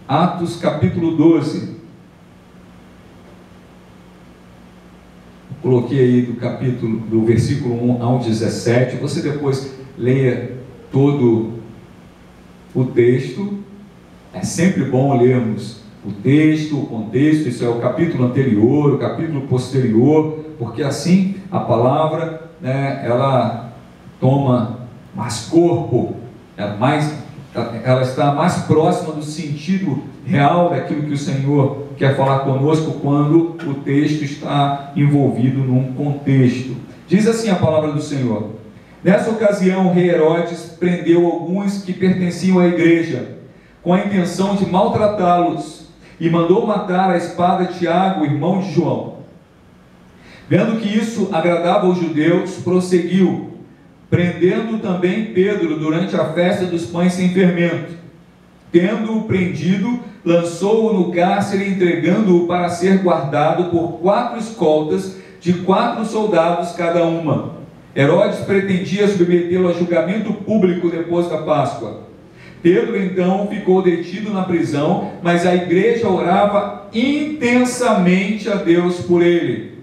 Atos capítulo 12. Coloquei aí do versículo 1 ao 17. Você depois leia todo o texto. É sempre bom lermos o texto, o contexto. Isso é o capítulo anterior, o capítulo posterior, porque assim a palavra, né, ela toma mais corpo, ela está mais próxima do sentido real daquilo que o Senhor quer falar conosco quando o texto está envolvido num contexto. Diz assim a palavra do Senhor: nessa ocasião o rei Herodes prendeu alguns que pertenciam à igreja, com a intenção de maltratá-los, e mandou matar à espada Tiago, irmão de João. Vendo que isso agradava aos judeus, prosseguiu, prendendo também Pedro durante a festa dos pães sem fermento. Tendo-o prendido, lançou-o no cárcere, entregando-o para ser guardado por 4 escoltas de 4 soldados cada uma. Herodes pretendia submetê-lo a julgamento público depois da Páscoa. Pedro então ficou detido na prisão, mas a igreja orava intensamente a Deus por ele.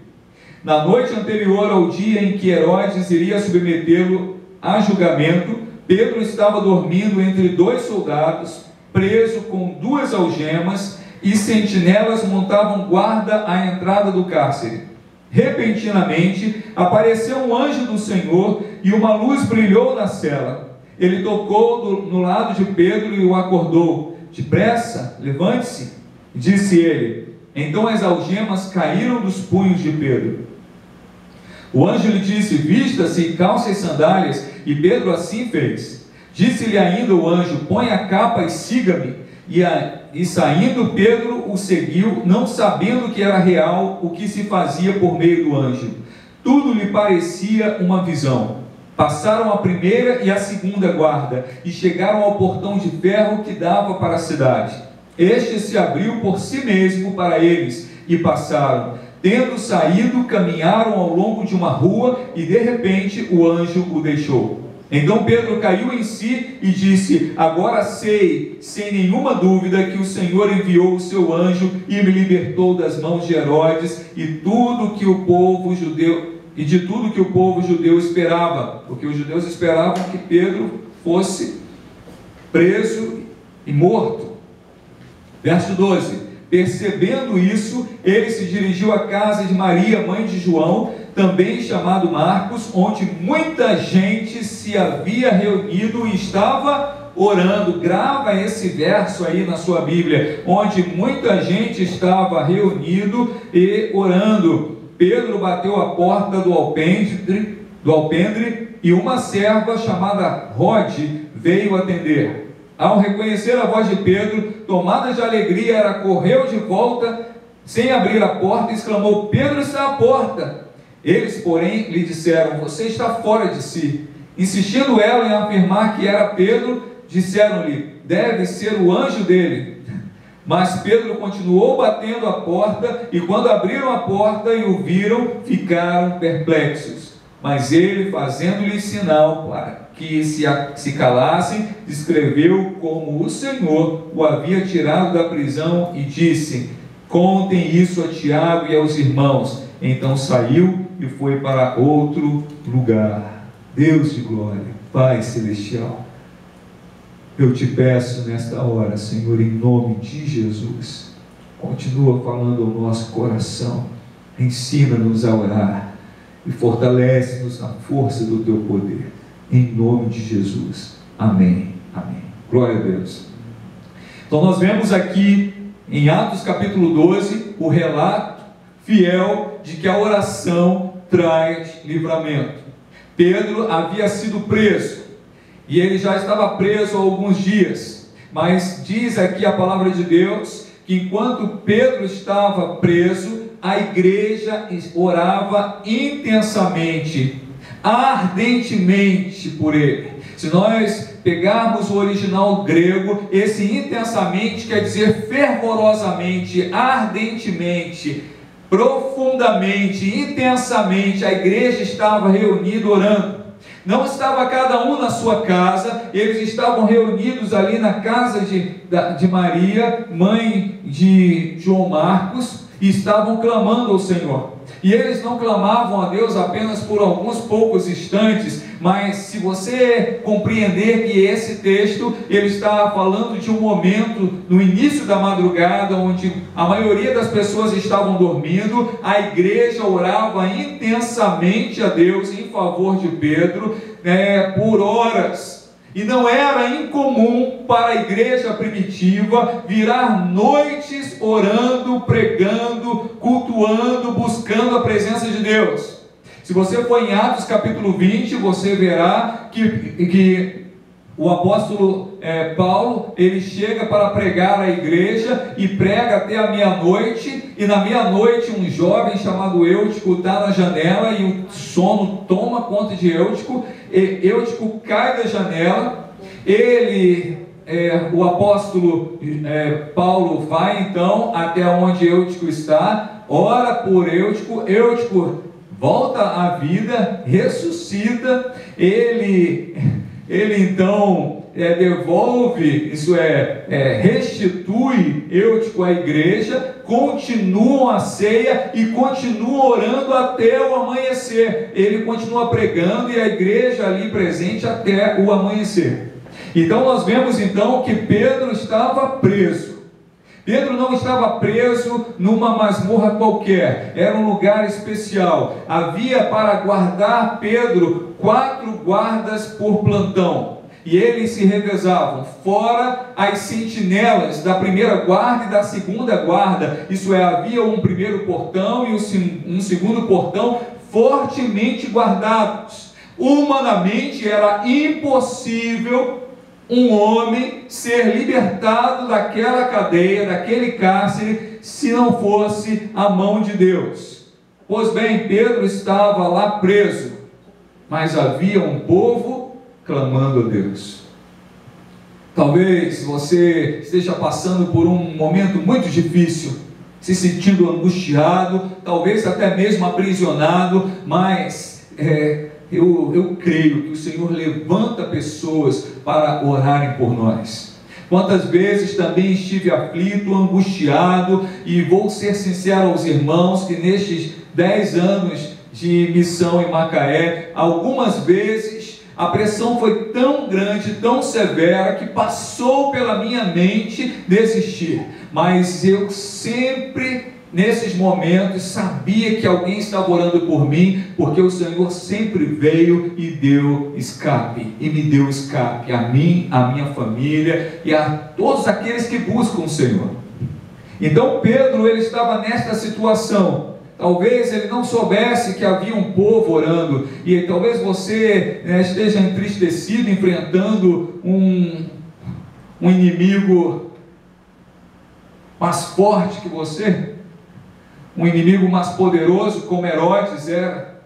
Na noite anterior ao dia em que Herodes iria submetê-lo a julgamento, Pedro estava dormindo entre 2 soldados, preso com 2 algemas, e sentinelas montavam guarda à entrada do cárcere. Repentinamente apareceu um anjo do Senhor e uma luz brilhou na cela. Ele tocou no lado de Pedro e o acordou. Depressa, levante-se, disse ele. Então as algemas caíram dos punhos de Pedro. O anjo lhe disse: vista-se e calce as sandálias, e Pedro assim fez. Disse-lhe ainda o anjo: põe a capa e siga-me. E saindo Pedro o seguiu, não sabendo que era real o que se fazia por meio do anjo. Tudo lhe parecia uma visão. Passaram a primeira e a segunda guarda, e chegaram ao portão de ferro que dava para a cidade. Este se abriu por si mesmo para eles, e passaram. Tendo saído, caminharam ao longo de uma rua, e de repente o anjo o deixou. Então Pedro caiu em si e disse: agora sei, sem nenhuma dúvida, que o Senhor enviou o seu anjo e me libertou das mãos de Herodes e de tudo que o povo judeu esperava, porque os judeus esperavam que Pedro fosse preso e morto. Verso 12: percebendo isso, ele se dirigiu à casa de Maria, mãe de João, também chamado Marcos, onde muita gente se havia reunido e estava orando. Grava esse verso aí na sua Bíblia, onde muita gente estava reunido e orando. Pedro bateu a porta do alpendre e uma serva chamada Rode veio atender. Ao reconhecer a voz de Pedro, tomada de alegria, ela correu de volta, sem abrir a porta, e exclamou: Pedro está à porta. Eles, porém, lhe disseram: você está fora de si. Insistindo ela em afirmar que era Pedro, disseram-lhe: deve ser o anjo dele. Mas Pedro continuou batendo a porta, e quando abriram a porta e o viram, ficaram perplexos. Mas ele, fazendo-lhe sinal para que se calassem, descreveu como o Senhor o havia tirado da prisão e disse: contem isso a Tiago e aos irmãos. Então saiu e foi para outro lugar. Deus de glória, Pai celestial, eu te peço nesta hora, Senhor, em nome de Jesus, continua falando ao nosso coração, ensina-nos a orar e fortalece-nos na força do teu poder, em nome de Jesus, amém, amém, glória a Deus. Então nós vemos aqui em Atos capítulo 12, o relato fiel de que a oração traz livramento. Pedro havia sido preso, e ele já estava preso há alguns dias, mas diz aqui a palavra de Deus, que enquanto Pedro estava preso, a igreja orava intensamente, ardentemente por ele. Se nós pegarmos o original grego, esse intensamente quer dizer fervorosamente, ardentemente, profundamente, intensamente. A igreja estava reunida orando. Não estava cada um na sua casa, eles estavam reunidos ali na casa de Maria, mãe de João Marcos, e estavam clamando ao Senhor. E eles não clamavam a Deus apenas por alguns poucos instantes, mas se você compreender que esse texto, ele está falando de um momento no início da madrugada, onde a maioria das pessoas estavam dormindo, a igreja orava intensamente a Deus em favor de Pedro, por horas. E não era incomum para a igreja primitiva virar noites orando, pregando, cultuando, buscando a presença de Deus. Se você for em Atos capítulo 20, você verá que o apóstolo Paulo, ele chega para pregar a igreja e prega até a meia-noite, e na meia-noite um jovem chamado Eutico está na janela e o sono toma conta de Eutico, e Eutico cai da janela, o apóstolo Paulo vai então até onde Eutico está, ora por Eutico, Eutico volta à vida, ressuscita, ele então devolve, restitui Eutico à igreja, continuam a ceia e continua orando até o amanhecer. Ele continua pregando e a igreja ali presente até o amanhecer. Então nós vemos então que Pedro estava preso. Pedro não estava preso numa masmorra qualquer, era um lugar especial. Havia para guardar Pedro 4 guardas por plantão, e eles se revezavam, fora as sentinelas da primeira guarda e da segunda guarda. Isso é, havia um primeiro portão e um segundo portão fortemente guardados. Humanamente era impossível um homem ser libertado daquela cadeia, daquele cárcere, se não fosse a mão de Deus. Pois bem, Pedro estava lá preso, mas havia um povo clamando a Deus. Talvez você esteja passando por um momento muito difícil, se sentindo angustiado, talvez até mesmo aprisionado, mas eu creio que o Senhor levanta pessoas para orarem por nós. Quantas vezes também estive aflito, angustiado, e vou ser sincero aos irmãos que nestes 10 anos de missão em Macaé, algumas vezes a pressão foi tão grande, tão severa, que passou pela minha mente desistir, mas eu sempre, nesses momentos, sabia que alguém estava orando por mim, porque o Senhor sempre veio e deu escape, e me deu escape, a mim, a minha família, e a todos aqueles que buscam o Senhor. Então Pedro, ele estava nesta situação. Talvez ele não soubesse que havia um povo orando, e talvez você esteja entristecido, enfrentando um inimigo mais forte que você, um inimigo mais poderoso como Herodes era.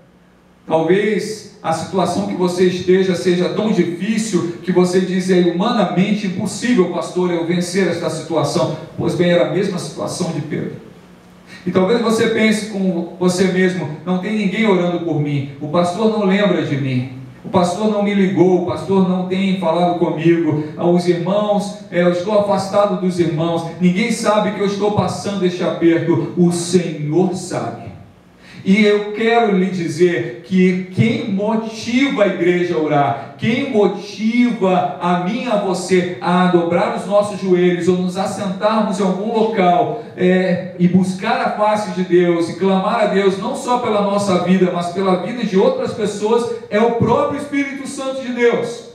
Talvez a situação que você esteja seja tão difícil que você diz: é humanamente impossível, pastor, eu vencer esta situação. Pois bem, era a mesma situação de Pedro. E talvez você pense com você mesmo: não tem ninguém orando por mim, o pastor não lembra de mim, o pastor não me ligou, o pastor não tem falado comigo, os irmãos, eu estou afastado dos irmãos, ninguém sabe que eu estou passando este aperto. O Senhor sabe. E eu quero lhe dizer que quem motiva a igreja a orar, quem motiva a mim e a você a dobrar os nossos joelhos ou nos assentarmos em algum local e buscar a face de Deus e clamar a Deus, não só pela nossa vida, mas pela vida de outras pessoas, é o próprio Espírito Santo de Deus.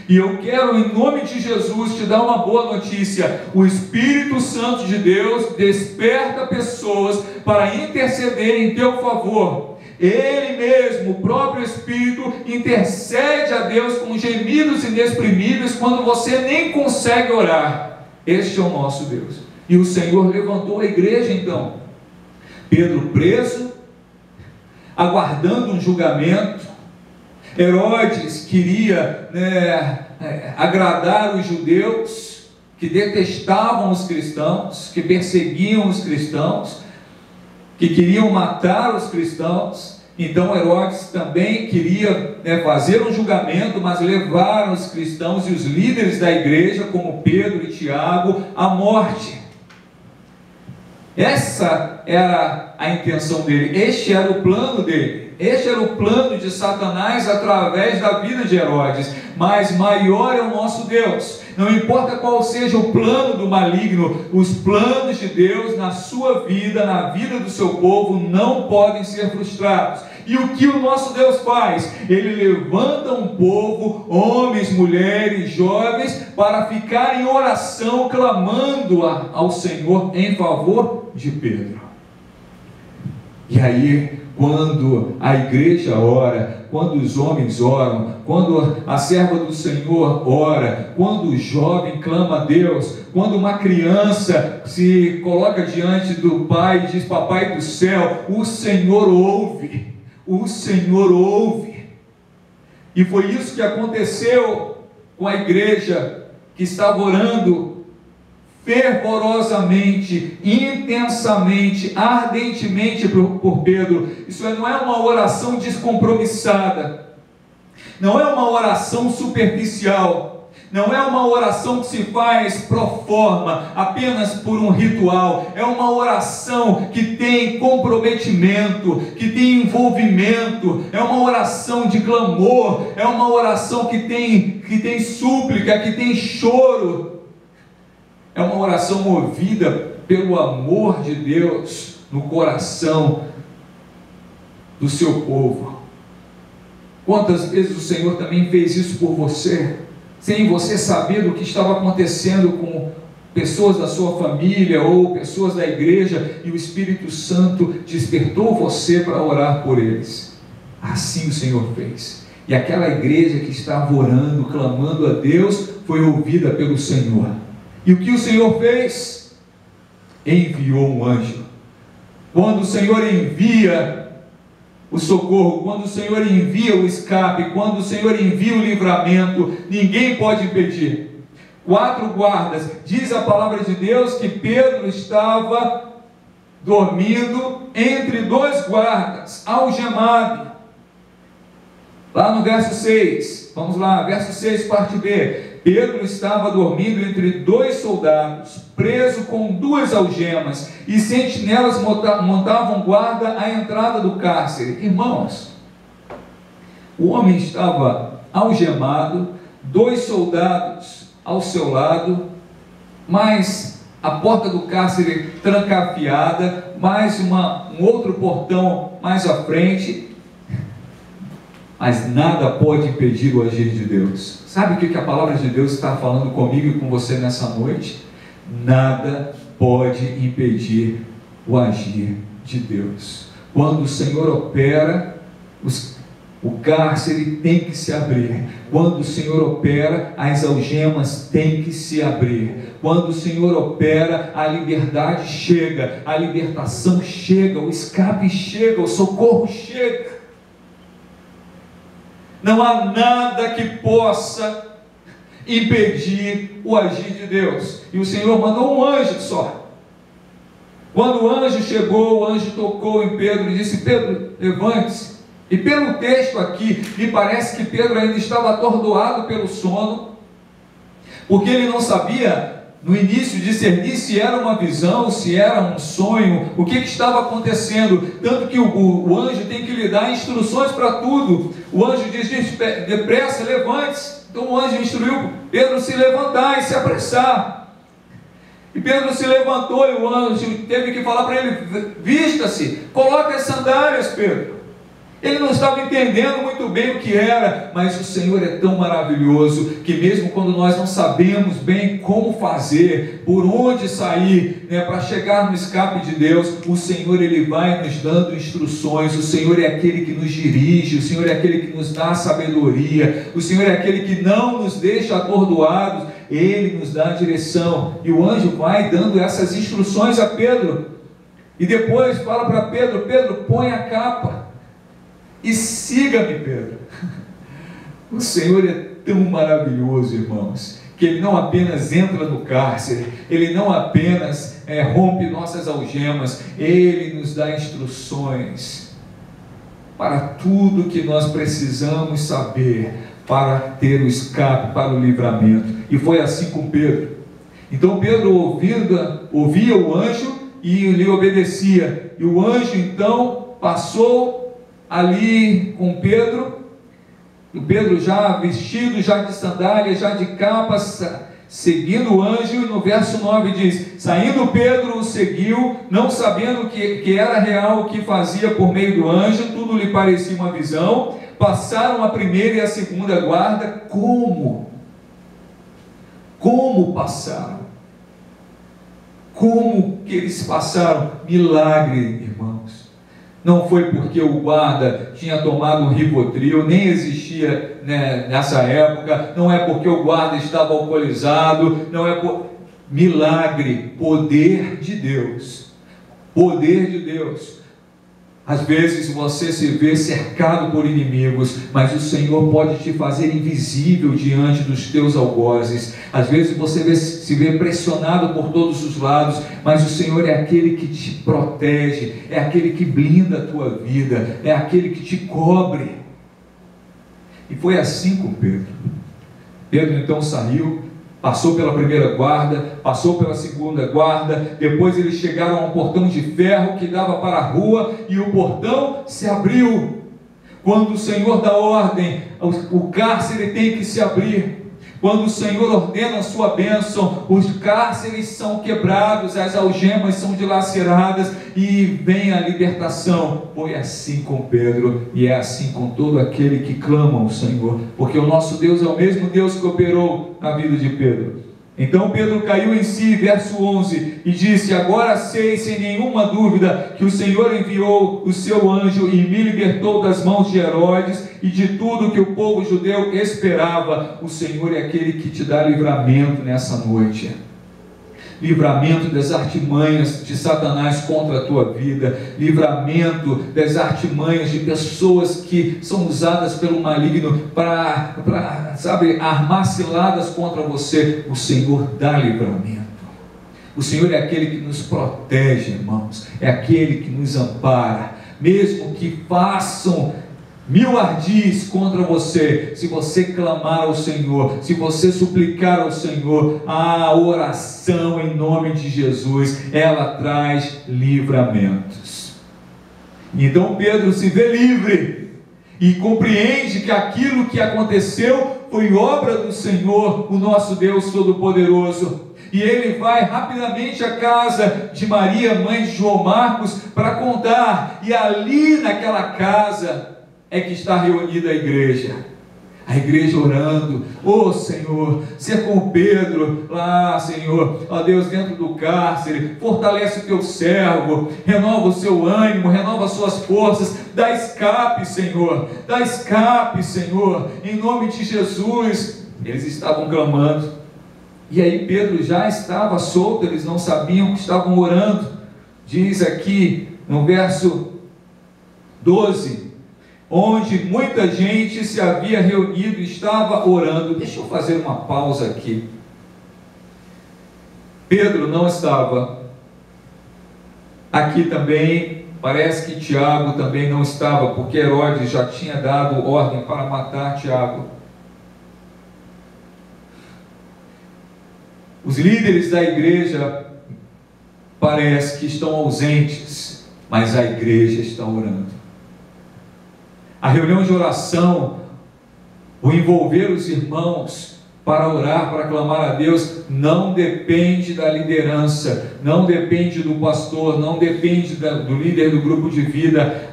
E eu quero, em nome de Jesus, te dar uma boa notícia: o Espírito Santo de Deus desperta pessoas para interceder em teu favor. Ele mesmo, o próprio Espírito, intercede a Deus com gemidos inexprimíveis quando você nem consegue orar. Este é o nosso Deus. E o Senhor levantou a igreja então. Pedro preso, aguardando um julgamento. Herodes queria agradar os judeus, que detestavam os cristãos, que perseguiam os cristãos, que queriam matar os cristãos. Então Herodes também queria fazer um julgamento, mas levaram os cristãos e os líderes da igreja, como Pedro e Tiago, à morte. Essa era a intenção dele, este era o plano dele, este era o plano de Satanás através da vida de Herodes. Mas maior é o nosso Deus. Não importa qual seja o plano do maligno, os planos de Deus na sua vida, na vida do seu povo, não podem ser frustrados. E o que o nosso Deus faz? Ele levanta um povo, homens, mulheres, jovens, para ficar em oração, clamando ao Senhor em favor de Pedro. E aí, quando a igreja ora, quando os homens oram, quando a serva do Senhor ora, quando o jovem clama a Deus, quando uma criança se coloca diante do Pai e diz: Papai do céu, o Senhor ouve, o Senhor ouve. E foi isso que aconteceu com a igreja que estava orando fervorosamente, intensamente, ardentemente por Pedro. Isso não é uma oração descompromissada, não é uma oração superficial, não é uma oração que se faz pro forma, apenas por um ritual. É uma oração que tem comprometimento, que tem envolvimento, é uma oração de clamor, é uma oração que tem súplica, que tem choro. É uma oração movida pelo amor de Deus no coração do seu povo. Quantas vezes o Senhor também fez isso por você, sem você saber do que estava acontecendo com pessoas da sua família ou pessoas da igreja, e o Espírito Santo despertou você para orar por eles. Assim o Senhor fez. E aquela igreja que estava orando, clamando a Deus, foi ouvida pelo Senhor. E o que o Senhor fez? Enviou um anjo. Quando o Senhor envia o socorro, quando o Senhor envia o escape, quando o Senhor envia o livramento, ninguém pode impedir. 4 guardas, diz a palavra de Deus que Pedro estava dormindo entre 2 guardas, algemado. Lá no verso 6, vamos lá, verso 6, parte B. Pedro estava dormindo entre 2 soldados, preso com 2 algemas, e sentinelas montavam guarda à entrada do cárcere. Irmãos, o homem estava algemado, 2 soldados ao seu lado, mais a porta do cárcere trancafiada, mais um outro portão mais à frente. Mas nada pode impedir o agir de Deus. Sabe o que a palavra de Deus está falando comigo e com você nessa noite? Nada pode impedir o agir de Deus. Quando o Senhor opera, o cárcere tem que se abrir. Quando o Senhor opera, as algemas têm que se abrir. Quando o Senhor opera, a liberdade chega, a libertação chega, o escape chega, o socorro chega. Não há nada que possa impedir o agir de Deus. E o Senhor mandou um anjo só. Quando o anjo chegou, o anjo tocou em Pedro e disse: Pedro, levante-se. E pelo texto aqui, me parece que Pedro ainda estava atordoado pelo sono, porque ele não sabia no início discernir se era uma visão, se era um sonho, o que estava acontecendo. Tanto que o anjo tem que lhe dar instruções para tudo. O anjo diz: depressa, levante-se. Então o anjo instruiu Pedro se levantar e se apressar. E Pedro se levantou, e o anjo teve que falar para ele: vista-se, coloque as sandálias, Pedro. Ele não estava entendendo muito bem o que era, mas o Senhor é tão maravilhoso, que mesmo quando nós não sabemos bem como fazer, por onde sair, para chegar no escape de Deus, o Senhor Ele vai nos dando instruções. O Senhor é aquele que nos dirige, o Senhor é aquele que nos dá sabedoria, o Senhor é aquele que não nos deixa atordoados, Ele nos dá a direção, e o anjo vai dando essas instruções a Pedro, e depois fala para Pedro: Pedro, põe a capa e siga-me, Pedro. O Senhor é tão maravilhoso, irmãos, que Ele não apenas entra no cárcere, Ele não apenas rompe nossas algemas, Ele nos dá instruções. para tudo que nós precisamos saber para ter o escape, para o livramento. E foi assim com Pedro. Então Pedro ouvia o anjo e lhe obedecia. E o anjo então passou ali com Pedro. E Pedro já vestido, já de sandália, já de capa, seguindo o anjo. E no verso 9 diz: saindo Pedro o seguiu, não sabendo que era real o que fazia por meio do anjo, tudo lhe parecia uma visão. Passaram a primeira e a segunda guarda. Como passaram? Como que eles passaram? Milagre, irmãos. Não foi porque o guarda tinha tomado um Rivotril, nem existia, né, nessa época. Não é porque o guarda estava alcoolizado. Não é por... Milagre, poder de Deus. Poder de Deus. Às vezes você se vê cercado por inimigos, mas o Senhor pode te fazer invisível diante dos teus algozes. Às vezes você se vê pressionado por todos os lados, mas o Senhor é aquele que te protege, é aquele que blinda a tua vida, é aquele que te cobre. E foi assim com Pedro. Pedro então saiu, passou pela primeira guarda, passou pela segunda guarda, depois eles chegaram a um portão de ferro que dava para a rua, e o portão se abriu. Quando o Senhor dá ordem, o cárcere tem que se abrir. Quando o Senhor ordena a sua bênção, os cárceres são quebrados, as algemas são dilaceradas e vem a libertação. Foi assim com Pedro e é assim com todo aquele que clama ao Senhor, porque o nosso Deus é o mesmo Deus que operou na vida de Pedro. Então Pedro caiu em si, verso 11, e disse: agora sei sem nenhuma dúvida que o Senhor enviou o seu anjo e me libertou das mãos de Herodes e de tudo que o povo judeu esperava. O Senhor é aquele que te dá livramento nessa noite. Livramento das artimanhas de Satanás contra a tua vida, livramento das artimanhas de pessoas que são usadas pelo maligno para armar ciladas contra você. O Senhor dá livramento. O Senhor é aquele que nos protege, irmãos, é aquele que nos ampara, mesmo que façam 1000 ardis contra você, se você clamar ao Senhor, se você suplicar ao Senhor, a oração em nome de Jesus, ela traz livramentos. Então Pedro se vê livre e compreende que aquilo que aconteceu foi obra do Senhor, o nosso Deus Todo-Poderoso. E ele vai rapidamente à casa de Maria, mãe de João Marcos, para contar. E ali naquela casa é que está reunida a igreja orando. Oh Senhor, ser com Pedro lá, Senhor, ó Deus, dentro do cárcere, fortalece o teu servo, renova o seu ânimo, renova as suas forças, dá escape, Senhor, em nome de Jesus. Eles estavam clamando, e aí Pedro já estava solto, eles não sabiam que estavam orando. Diz aqui no verso 12, onde muita gente se havia reunido e estava orando. Deixa eu fazer uma pausa aqui. Pedro não estava. Aqui também, parece que Tiago também não estava, porque Herodes já tinha dado ordem para matar Tiago. Os líderes da igreja parece que estão ausentes, mas a igreja está orando. A reunião de oração, o envolver os irmãos para orar, para clamar a Deus, não depende da liderança, não depende do pastor, não depende do líder do grupo de vida.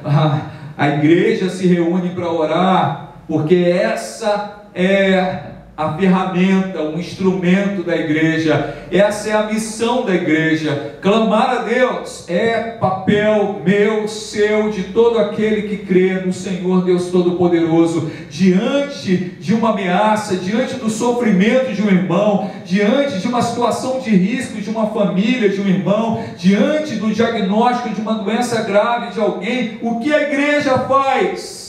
A igreja se reúne para orar, porque essa é a ferramenta, um instrumento da igreja, essa é a missão da igreja. Clamar a Deus é papel meu, seu, de todo aquele que crê no Senhor Deus Todo-Poderoso, diante de uma ameaça, diante do sofrimento de um irmão, diante de uma situação de risco de uma família, de um irmão, diante do diagnóstico de uma doença grave de alguém. O que a igreja faz?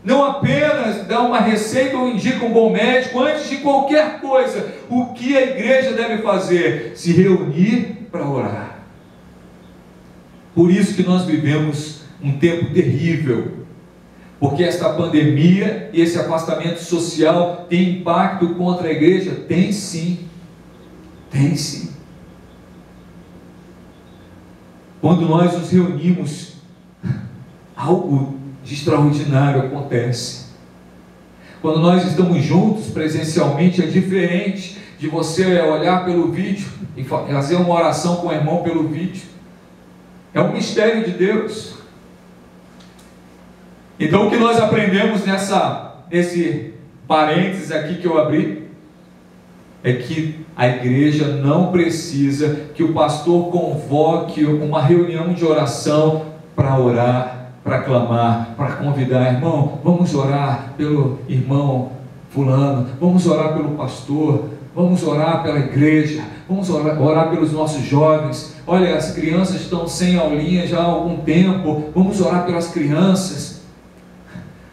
Não apenas dá uma receita ou indica um bom médico. Antes de qualquer coisa, o que a igreja deve fazer? Se reunir para orar. Por isso que nós vivemos um tempo terrível, Porque esta pandemia e esse afastamento social tem impacto contra a igreja? Tem sim. Tem sim. Quando nós nos reunimos, algo de extraordinário acontece. Quando nós estamos juntos presencialmente, é diferente de você olhar pelo vídeo e fazer uma oração com o irmão pelo vídeo. É um mistério de Deus. Então o que nós aprendemos nesse parênteses aqui que eu abri, é que a igreja não precisa que o pastor convoque uma reunião de oração para orar, para clamar, para convidar, irmão, vamos orar pelo irmão fulano, vamos orar pelo pastor, vamos orar pela igreja, vamos orar pelos nossos jovens. Olha, as crianças estão sem aulinha já há algum tempo, vamos orar pelas crianças.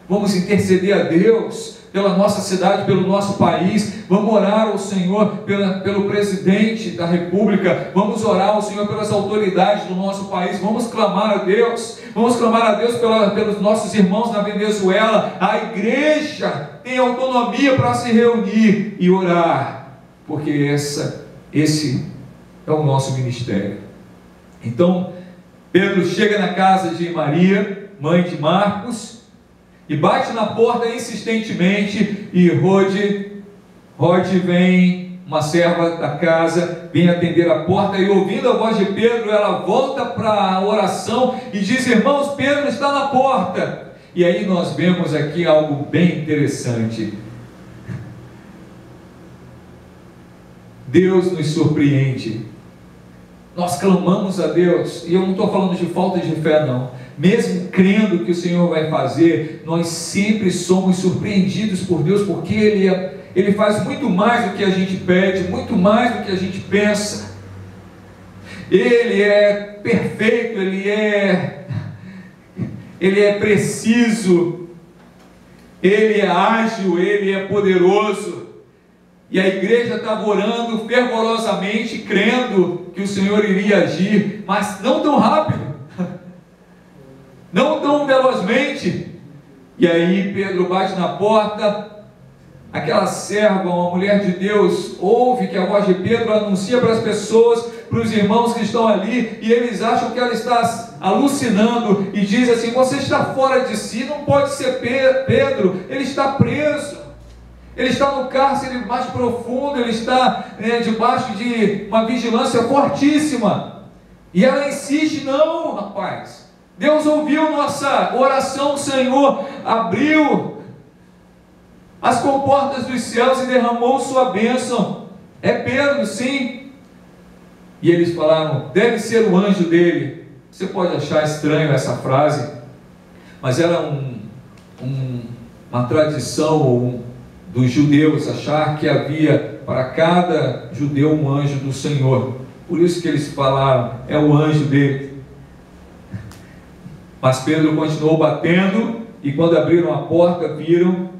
Vamos interceder a Deus pela nossa cidade, pelo nosso país. Vamos orar ao Senhor pelo presidente da República. Vamos orar ao Senhor pelas autoridades do nosso país. Vamos clamar a Deus. Vamos clamar a Deus pelos nossos irmãos na Venezuela. A igreja tem autonomia para se reunir e orar, porque esse é o nosso ministério. Então, Pedro chega na casa de Maria, mãe de Marcos, e bate na porta insistentemente, e Rode vem, uma serva da casa, vem atender a porta, e ouvindo a voz de Pedro, ela volta para a oração e diz: irmãos, Pedro está na porta. E aí nós vemos aqui algo bem interessante. Deus nos surpreende. Nós clamamos a Deus, e eu não estou falando de falta de fé não, mesmo crendo que o Senhor vai fazer, nós sempre somos surpreendidos por Deus, porque Ele faz muito mais do que a gente pede, muito mais do que a gente pensa. Ele é perfeito, Ele é preciso, Ele é ágil, Ele é poderoso. E a igreja estava orando fervorosamente, crendo que o Senhor iria agir, mas não tão rápido, não tão velozmente. E aí Pedro bate na porta, aquela serva, uma mulher de Deus, ouve que a voz de Pedro anuncia para as pessoas, para os irmãos que estão ali, e eles acham que ela está alucinando, e diz assim: você está fora de si, não pode ser Pedro, ele está preso. Ele está no cárcere mais profundo, ele está debaixo de uma vigilância fortíssima. E ela insiste: não, rapaz, Deus ouviu nossa oração, o Senhor abriu as comportas dos céus e derramou sua bênção. É Pedro, sim. E eles falaram: deve ser o anjo dele. Você pode achar estranho essa frase, mas era uma tradição dos judeus, achar que havia para cada judeu um anjo do Senhor. Por isso que eles falaram: é o anjo dele. Mas Pedro continuou batendo, e quando abriram a porta, viram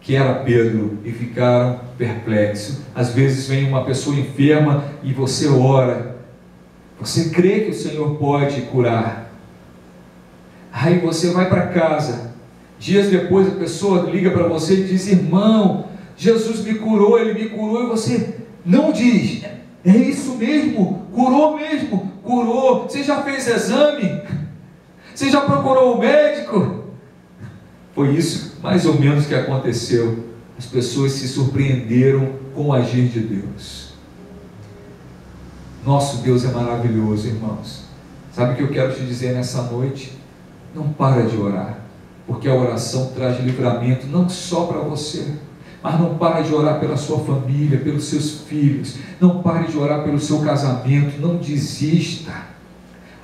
que era Pedro e ficaram perplexos. Às vezes vem uma pessoa enferma e você ora, você crê que o Senhor pode curar, aí você vai para casa. Dias depois a pessoa liga para você e diz: irmão, Jesus me curou, Ele me curou. E você não diz: é isso mesmo, curou mesmo, curou. Você já fez exame? Você já procurou o médico? Foi isso mais ou menos que aconteceu. As pessoas se surpreenderam com o agir de Deus. Nosso Deus é maravilhoso, irmãos. Sabe o que eu quero te dizer nessa noite? Não para de orar, porque a oração traz livramento não só para você, mas não pare de orar pela sua família, pelos seus filhos. Não pare de orar pelo seu casamento. Não desista.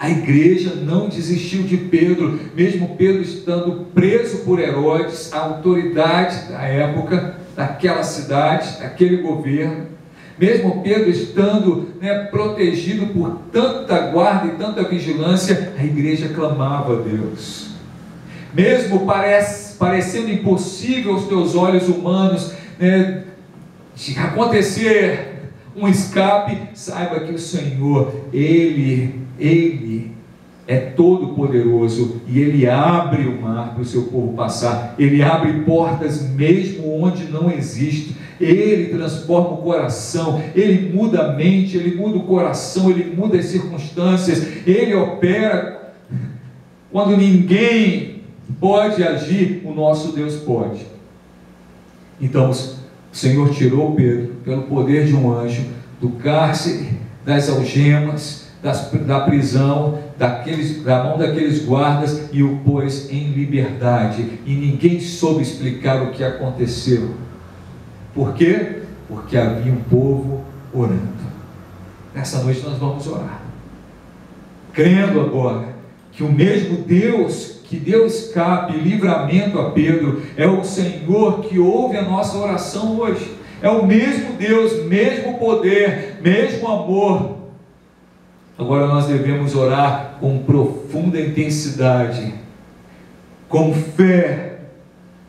A igreja não desistiu de Pedro, mesmo Pedro estando preso por Herodes, a autoridade da época, daquela cidade, daquele governo. Mesmo Pedro estando protegido por tanta guarda e tanta vigilância, a igreja clamava a Deus. Mesmo parecendo impossível aos teus olhos humanos, de acontecer um escape, saiba que o Senhor, Ele é todo poderoso e Ele abre o mar para o seu povo passar. Ele abre portas mesmo onde não existe. Ele transforma o coração, Ele muda a mente, Ele muda o coração, Ele muda as circunstâncias, Ele opera quando ninguém pode agir, o nosso Deus pode. Então o Senhor tirou Pedro pelo poder de um anjo do cárcere, das algemas, da prisão, da mão daqueles guardas, e o pôs em liberdade, e ninguém soube explicar o que aconteceu. Por quê? Porque havia um povo orando. Nessa noite nós vamos orar, crendo agora que o mesmo Deus que deu escape e livramento a Pedro é o Senhor que ouve a nossa oração hoje. É o mesmo Deus, mesmo poder, mesmo amor. Agora nós devemos orar com profunda intensidade, com fé.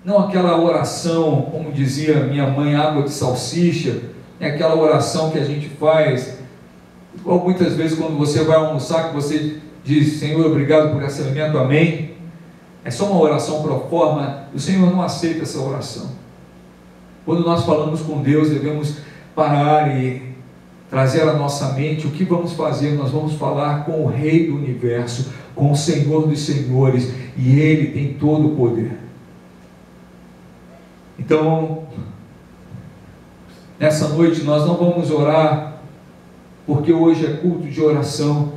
Não aquela oração, como dizia minha mãe, água de salsicha. É aquela oração que a gente faz, igual muitas vezes quando você vai almoçar, que você diz: Senhor, obrigado por esse alimento, amém. É só uma oração pro forma. O Senhor não aceita essa oração. Quando nós falamos com Deus, devemos parar e trazer à nossa mente o que vamos fazer. Nós vamos falar com o Rei do Universo, com o Senhor dos Senhores, e Ele tem todo o poder. Então, nessa noite nós não vamos orar porque hoje é culto de oração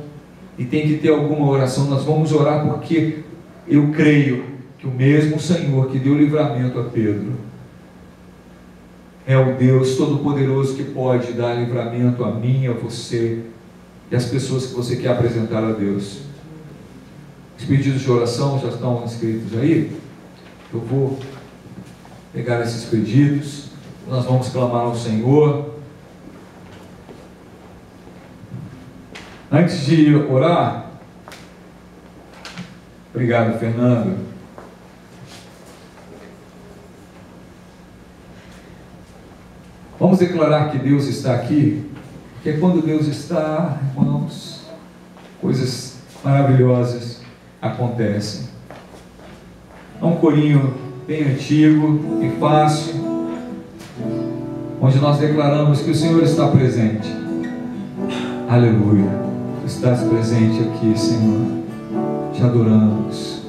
e tem que ter alguma oração. Nós vamos orar porque eu creio que o mesmo Senhor que deu livramento a Pedro é o Deus Todo-Poderoso que pode dar livramento a mim, a você e as pessoas que você quer apresentar a Deus. Os pedidos de oração já estão escritos aí. Eu vou pegar esses pedidos, nós vamos clamar ao Senhor. Antes de orar, obrigado, Fernando. Vamos declarar que Deus está aqui, porque quando Deus está, irmãos, coisas maravilhosas acontecem. É um corinho bem antigo e fácil, onde nós declaramos que o Senhor está presente. Aleluia, tu estás presente aqui, Senhor, te adoramos.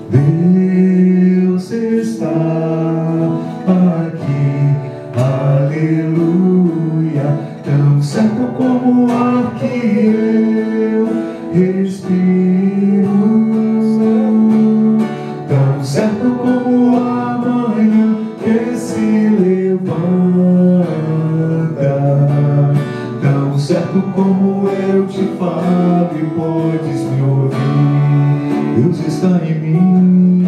Deus está aqui, aleluia, tão certo como o ar que eu respiro, tão certo como a manhã que se levanta, tão certo como eu te falo e podes me ouvir. Deus está em mim,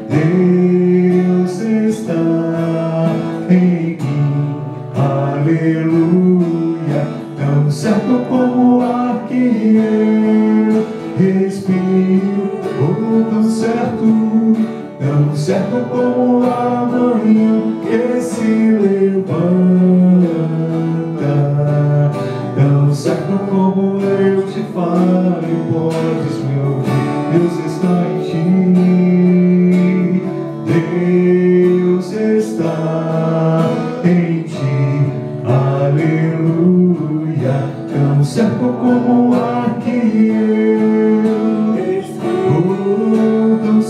Deus está em mim, aleluia, tão certo como o ar que eu respiro, oh, tão certo como a manhã que se levanta, tão certo como eu te falo e podes me ouvir. Deus está em ti, Deus está em ti, aleluia, tão certo como o ar que eu respiro, tão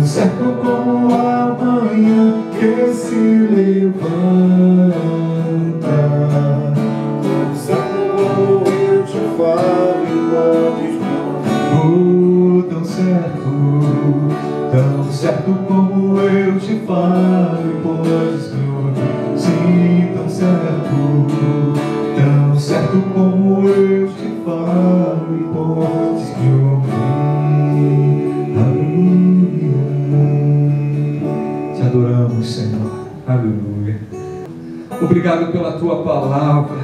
certo como a manhã que se levanta, tão certo como eu te falo e podes me ouvir. Tão certo como eu te falo e podes me ouvir. Sim, tão certo como eu te falo e podes me ouvir. Aleluia. Te adoramos, Senhor. Aleluia. Obrigado pela tua palavra.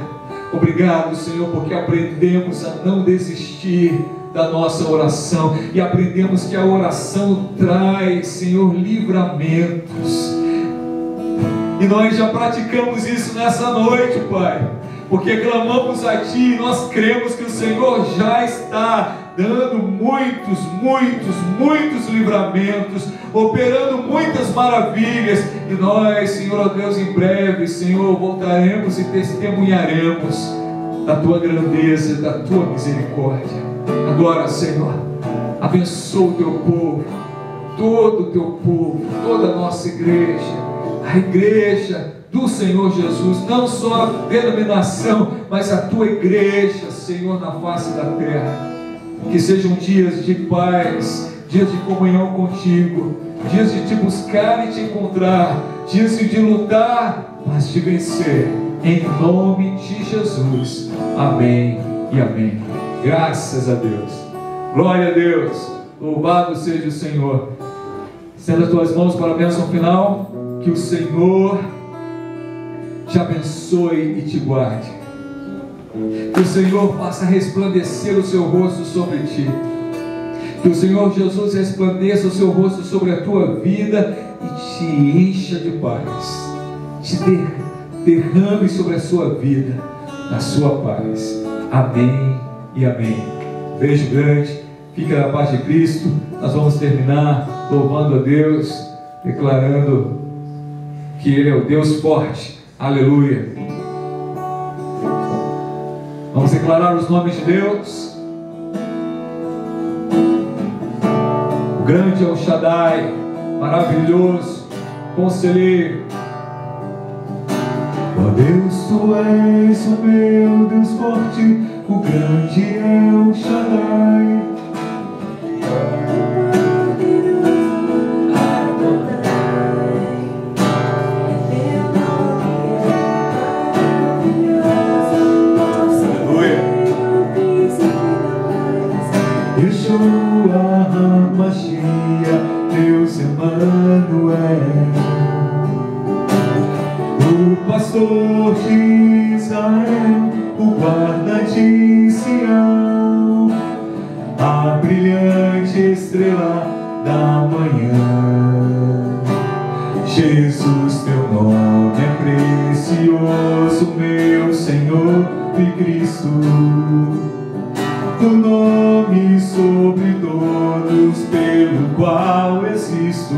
Obrigado, Senhor, porque aprendemos a não desistir da nossa oração e aprendemos que a oração traz, Senhor, livramentos. E nós já praticamos isso nessa noite, Pai. porque clamamos a Ti e nós cremos que o Senhor já está dando muitos livramentos, operando muitas maravilhas, e nós, Senhor, ó Deus, em breve, Senhor, voltaremos e testemunharemos da Tua grandeza, da Tua misericórdia. Agora, Senhor, abençoa o Teu povo, todo o Teu povo, toda a nossa igreja, a igreja do Senhor Jesus, não só a denominação, mas a Tua igreja, Senhor, na face da terra. Que sejam dias de paz, dias de comunhão contigo, dias de Te buscar e Te encontrar, dias de lutar, mas de vencer, em nome de Jesus. Amém e amém. Graças a Deus, glória a Deus, louvado seja o Senhor. Estenda as tuas mãos para a bênção final. Que o Senhor te abençoe e te guarde. Que o Senhor faça resplandecer o seu rosto sobre ti. Que o Senhor Jesus resplandeça o seu rosto sobre a tua vida e te encha de paz. Te derrame sobre a sua vida a sua paz. Amém e amém. Beijo grande. Fica na paz de Cristo. Nós vamos terminar louvando a Deus, declarando que Ele é o Deus forte. Aleluia. Vamos declarar os nomes de Deus. O grande é o Shaddai, maravilhoso, conselheiro. Ó Deus, Tu és o meu Deus forte, o grande é o Shaddai. Yeshua HaMashiach, Deus Emmanuel, o pastor de Israel, o guarda de Sião, a brilhante estrela da manhã. Jesus, Teu nome é precioso, meu Senhor e Cristo, o nome sobre todos, pelo qual existo.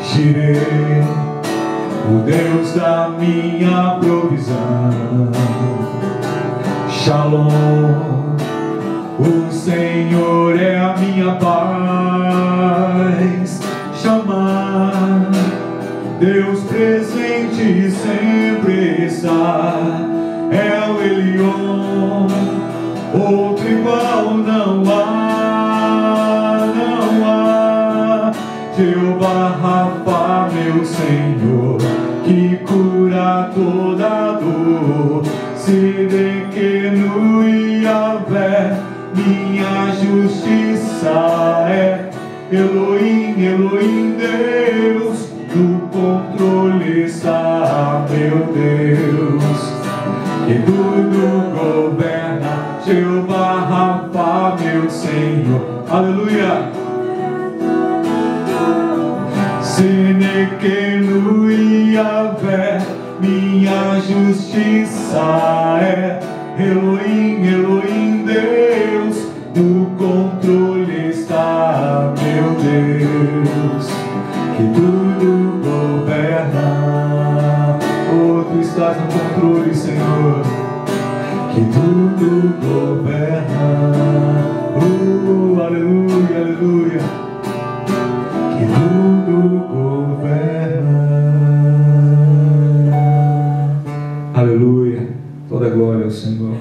Jireh, o Deus da minha provisão. Shalom, o Senhor é a minha paz. Shammah, Deus presente sempre está. El Elyon, outro igual não há, não há. Jeová Rafa, meu Senhor, que cura toda dor. Siddiquenu Yahvé, minha justiça é. Elohim, Elohim, Deus, no controle está, meu Deus, que tudo governa. Jeová Rafa, meu Senhor, aleluia. Siddiquenu Yahvé, minha justiça é. Elohim, Elohim, Deus, no controle está, meu Deus, que tudo governa. Oh, Tu estás no controle, Senhor, que tudo governa. Aleluia, aleluia, que tudo governa. Aleluia, toda glória ao Senhor.